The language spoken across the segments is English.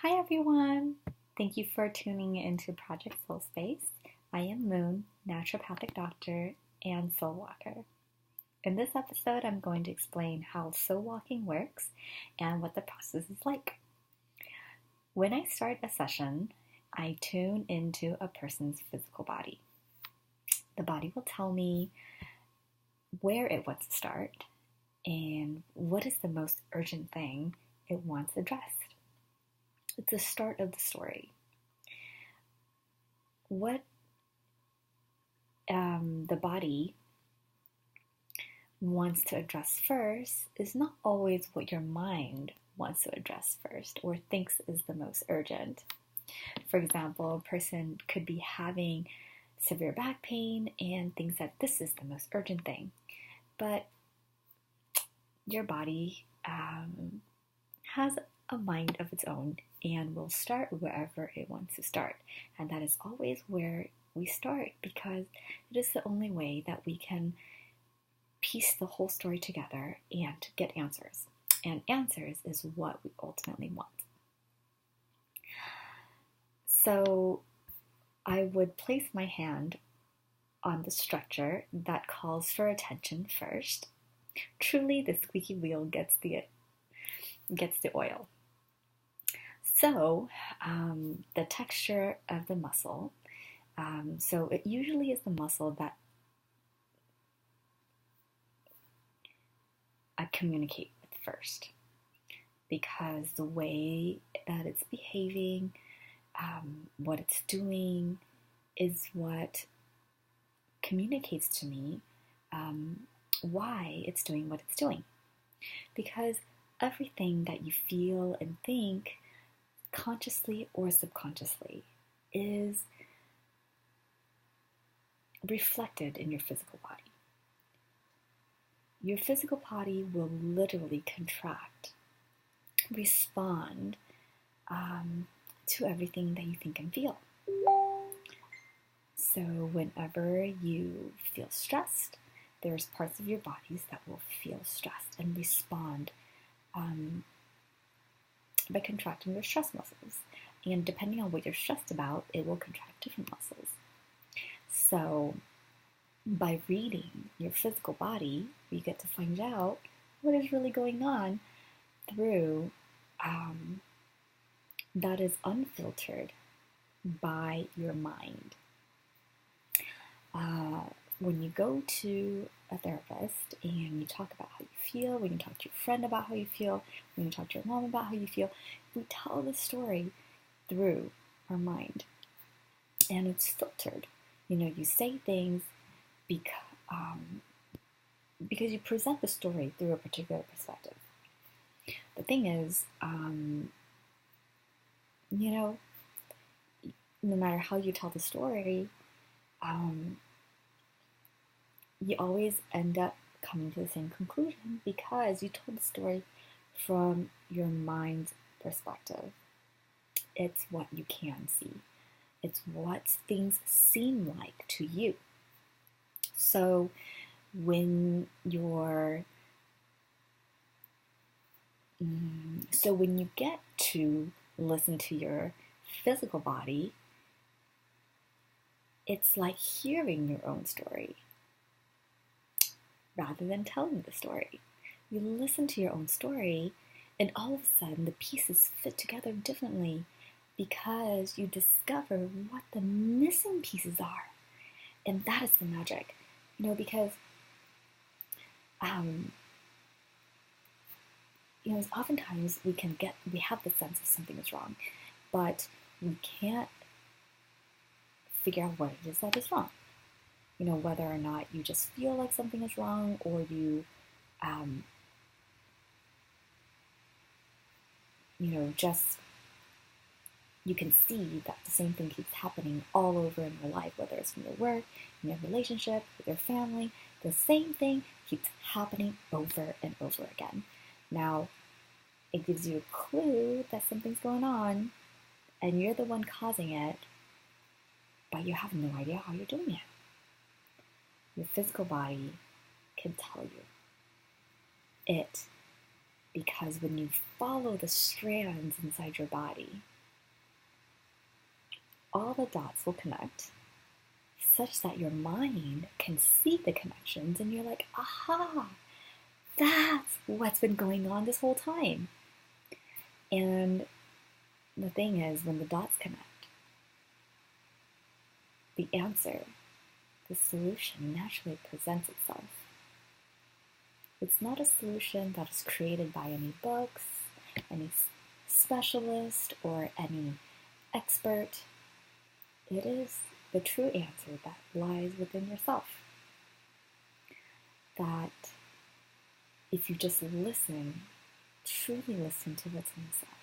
Hi everyone! Thank you for tuning into Project Soul Space. I am Moon, naturopathic doctor and soul walker. In this episode, I'm going to explain how soul walking works and what the process is like. When I start a session, I tune into a person's physical body. The body will tell me where it wants to start and what is the most urgent thing it wants addressed. It's the start of the story. What the body wants to address first is not always what your mind wants to address first or thinks is the most urgent. For example, a person could be having severe back pain and thinks that this is the most urgent thing, but your body has a mind of its own and will start wherever it wants to start. And that is always where we start because it is the only way that we can piece the whole story together and get answers. And answers is what we ultimately want. So I would place my hand on the structure that calls for attention first. Truly, the squeaky wheel gets the oil. So, the texture of the muscle, so it usually is the muscle that I communicate with first, because the way that it's behaving, what it's doing, is what communicates to me why it's doing what it's doing. Because everything that you feel and think, consciously or subconsciously, is reflected in your physical body. Your physical body will literally contract, respond to everything that you think and feel. So whenever you feel stressed, there's parts of your bodies that will feel stressed and respond by contracting your stress muscles. And depending on what you're stressed about, it will contract different muscles. So by reading your physical body, you get to find out what is really going on through that is unfiltered by your mind. When you go to a therapist and you talk about how you feel, when you talk to your friend about how you feel, when you talk to your mom about how you feel, we tell the story through our mind. And it's filtered. You say things because you present the story through a particular perspective. The thing is, no matter how you tell the story, you always end up coming to the same conclusion because you told the story from your mind's perspective. It's what you can see. It's what things seem like to you. So when you get to listen to your physical body, it's like hearing your own story rather than telling the story. You listen to your own story, and all of a sudden the pieces fit together differently because you discover what the missing pieces are. And that is the magic, because oftentimes we have the sense of something is wrong, but we can't figure out what it is that is wrong. Whether or not you just feel like something is wrong, or you can see that the same thing keeps happening all over in your life, whether it's in your work, in your relationship, with your family, the same thing keeps happening over and over again. Now, it gives you a clue that something's going on, and you're the one causing it, but you have no idea how you're doing it. Your physical body can tell you it, because when you follow the strands inside your body, all the dots will connect such that your mind can see the connections and you're like, aha, that's what's been going on this whole time. And the thing is, when the dots connect, the answer, the solution naturally presents itself. It's not a solution that is created by any books, any specialist, or any expert. It is the true answer that lies within yourself. That if you just listen, truly listen to what's inside,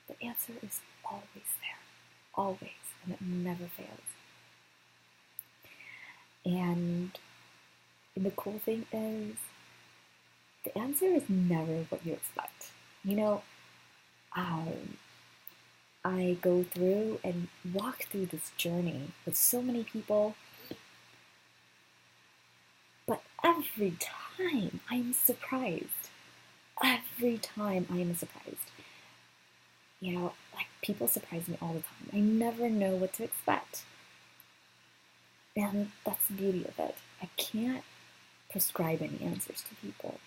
the answer is always there, always, and it never fails. And the cool thing is, the answer is never what you expect. I go through and walk through this journey with so many people, but every time I am surprised. Every time I am surprised. Like people surprise me all the time. I never know what to expect. And that's the beauty of it. I can't prescribe any answers to people.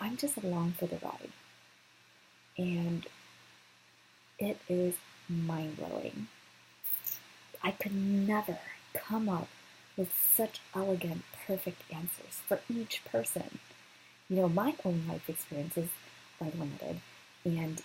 I'm just along for the ride. And it is mind-blowing. I could never come up with such elegant, perfect answers for each person. My own life experiences are limited, and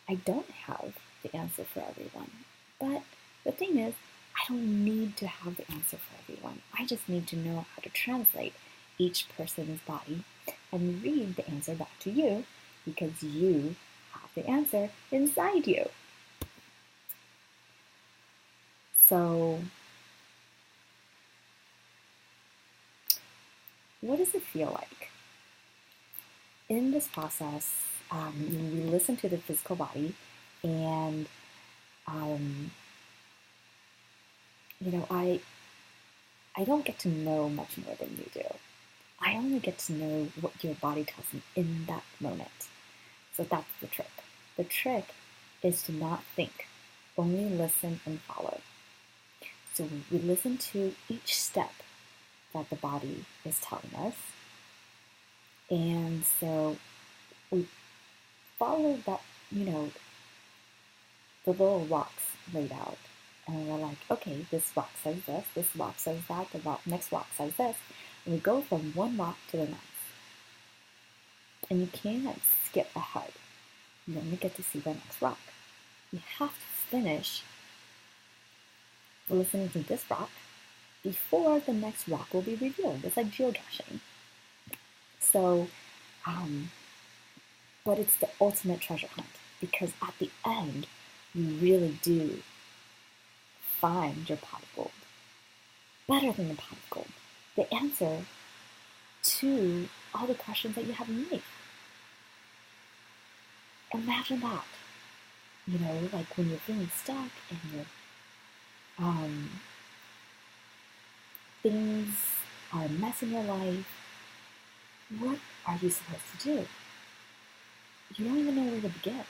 I don't have the answer for everyone. But the thing is, I don't need to have the answer for everyone. I just need to know how to translate each person's body and read the answer back to you, because you have the answer inside you. So, what does it feel like? In this process, we listen to the physical body, and I don't get to know much more than you do. I only get to know what your body tells me in that moment. So that's the trick. The trick is to not think, only listen and follow. So we listen to each step that the body is telling us. And so we follow that, the little rocks laid out. And we're like, okay, this rock says this rock says that, the next rock says this. And we go from one rock to the next. And you can't skip ahead. You only get to see the next rock. You have to finish listening to this rock before the next rock will be revealed. It's like geocaching. So, but it's the ultimate treasure hunt, because at the end, you really do find your pot of gold. Better than the pot of gold. The answer to all the questions that you have in life. Imagine that. Like when you're feeling stuck and things are a mess in your life, what are you supposed to do? You don't even know where to begin.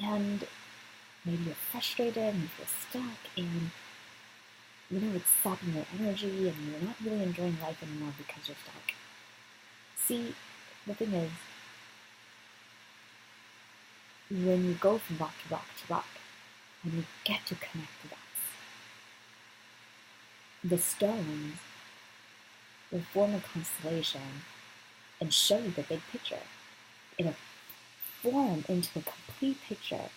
And maybe you're frustrated and you feel stuck, and it's sapping your energy, and you're not really enjoying life anymore because you're stuck. See, the thing is, when you go from rock to rock to rock, when you get to connect the dots, the stones will form a constellation and show you the big picture. It'll form into a complete picture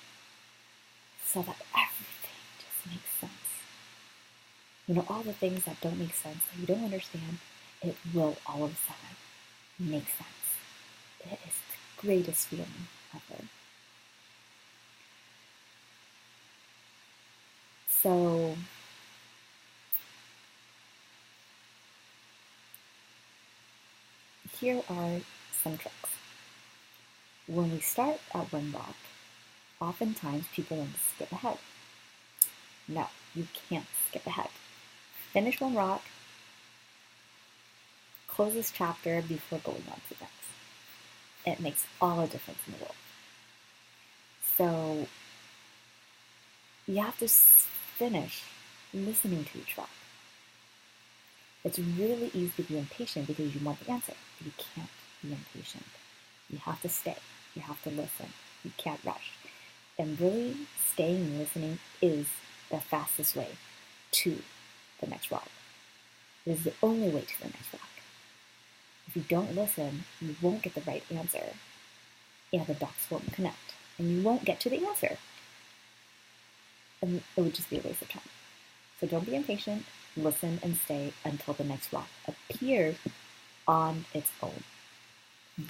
so that everything just makes sense. All the things that don't make sense, that you don't understand, it will all of a sudden make sense. It is the greatest feeling ever. So, here are some tricks. When we start at one rock, oftentimes people want to skip ahead. No, you can't skip ahead. Finish one rock, close this chapter before going on to the next. It makes all the difference in the world. So, you have to finish listening to each rock. It's really easy to be impatient because you want the answer, but you can't be impatient. You have to stay. You have to listen. You can't rush. And really staying and listening is the fastest way to the next rock. It is the only way to the next rock. If you don't listen, you won't get the right answer, and the dots won't connect, and you won't get to the answer. And it would just be a waste of time. So don't be impatient. Listen and stay until the next rock appears on its own.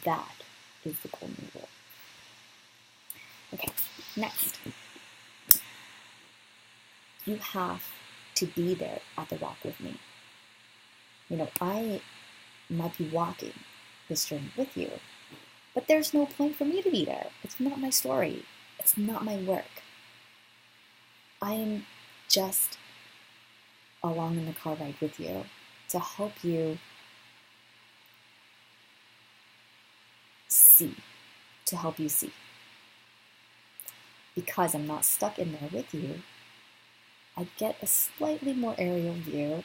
That is the golden rule. Okay, next. You have to be there at the rock with me. I might be walking this journey with you, but there's no point for me to be there. It's not my story. It's not my work. I am just along in the car ride with you to help you see, Because I'm not stuck in there with you, I get a slightly more aerial view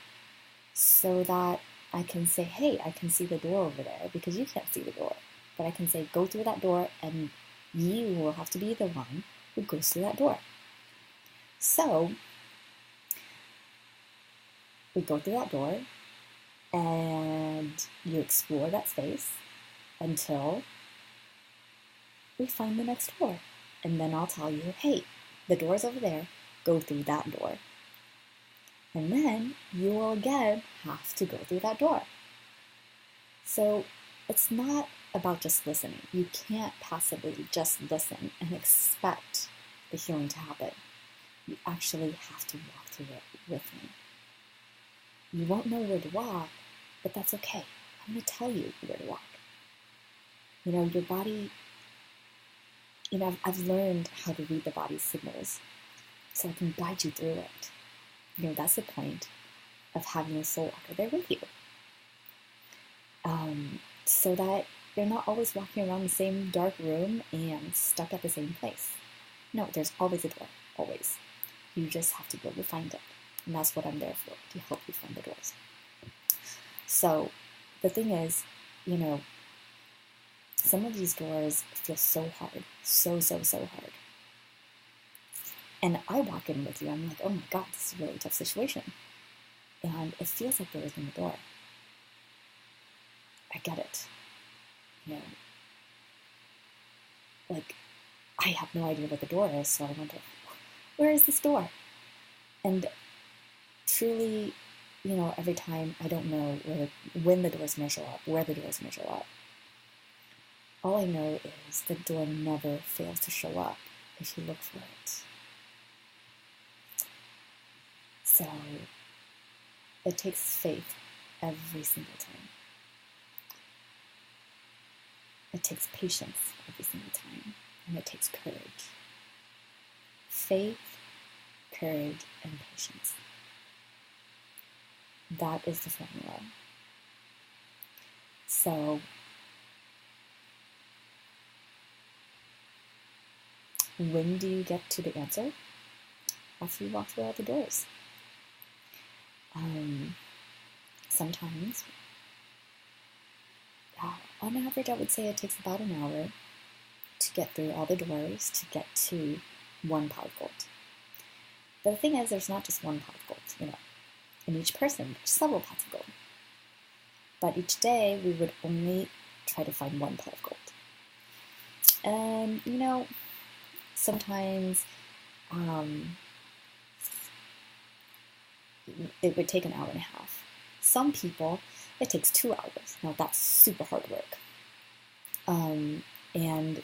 so that I can say, hey, I can see the door over there, because you can't see the door. But I can say, go through that door, and you will have to be the one who goes through that door. So we go through that door, and you explore that space until we find the next door. And then I'll tell you, hey, the door's over there, go through that door. And then you will again have to go through that door. So it's not about just listening. You can't passively just listen and expect the healing to happen. You actually have to walk through it with me. You won't know where to walk, but that's okay. I'm going to tell you where to walk. Your body, I've learned how to read the body's signals so I can guide you through it. That's the point of having a soul walker there with you. So that you're not always walking around the same dark room and stuck at the same place. No, there's always a door, always. You just have to go to find it. And that's what I'm there for, to help you find the doors. So the thing is, some of these doors feel so hard, so hard. And I walk in with you, I'm like, oh my God, this is a really tough situation. And it feels like there isn't a door. I get it. Like, I have no idea what the door is, so I wonder, where is this door? And truly, every time I don't know when the door's going to show up, where the door's going to show up. All I know is the door never fails to show up if you look for it. So it takes faith every single time. It takes patience every single time. And it takes courage. Faith, courage, and patience. That is the formula. So when do you get to the answer? After you walk through all the doors. Sometimes, on average, I would say it takes about an hour to get through all the doors to get to one pot of gold. But the thing is, there's not just one pot of gold, In each person, there's several pots of gold. But each day, we would only try to find one pot of gold. And, sometimes it would take an hour and a half. Some people, it takes 2 hours. Now, that's super hard work. And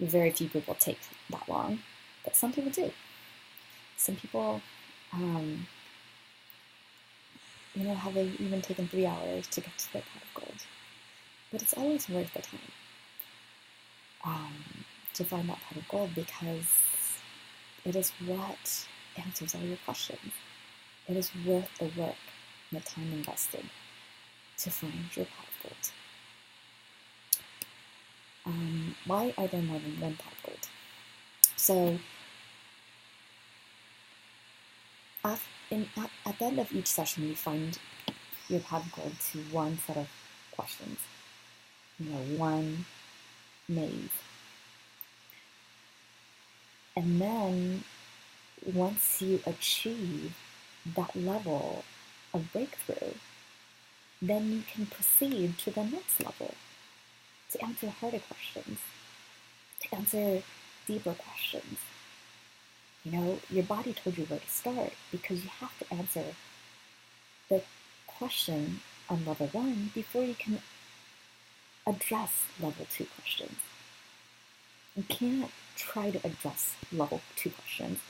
very few people take that long, but some people do. Some people, have even taken 3 hours to get to their pot of gold. But it's always worth the time to find that pot of gold, because it is what answers all your questions. It is worth the work and the time invested to find your pot of gold. Why are there more than one pot of gold? So At the end of each session, you find your path goal to one set of questions, one maze. And then once you achieve that level of breakthrough, then you can proceed to the next level to answer harder questions, to answer deeper questions. Your body told you where to start because you have to answer the question on level 1 before you can address level 2 questions. You can't try to address level 2 questions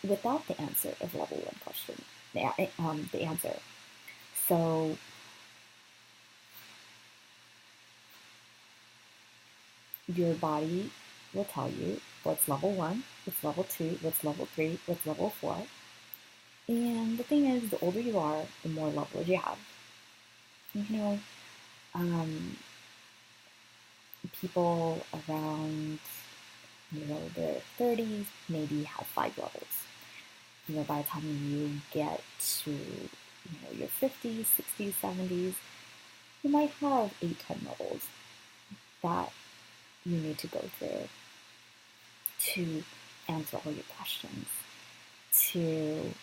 without the answer of level 1 question, the answer. So your body will tell you what's level 1, what's level 2, what's level 3, what's level 4. And the thing is, the older you are, the more levels you have. People around their 30s maybe have 5 levels. By the time you get to your 50s, 60s, 70s, you might have 8-10 levels that you need to go through to answer all your questions, to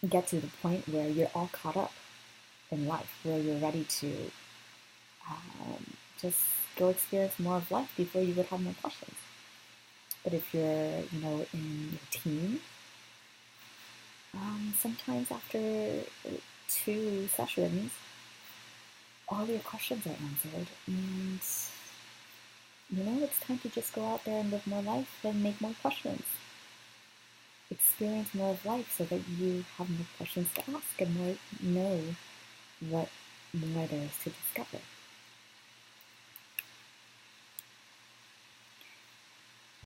get to the point where you're all caught up in life, where you're ready to just go experience more of life before you would have more questions. But if you're, in your teens, sometimes after 2 sessions, all your questions are answered, and it's time to just go out there and live more life and make more questions. Experience more of life so that you have more questions to ask and know what more there is to discover.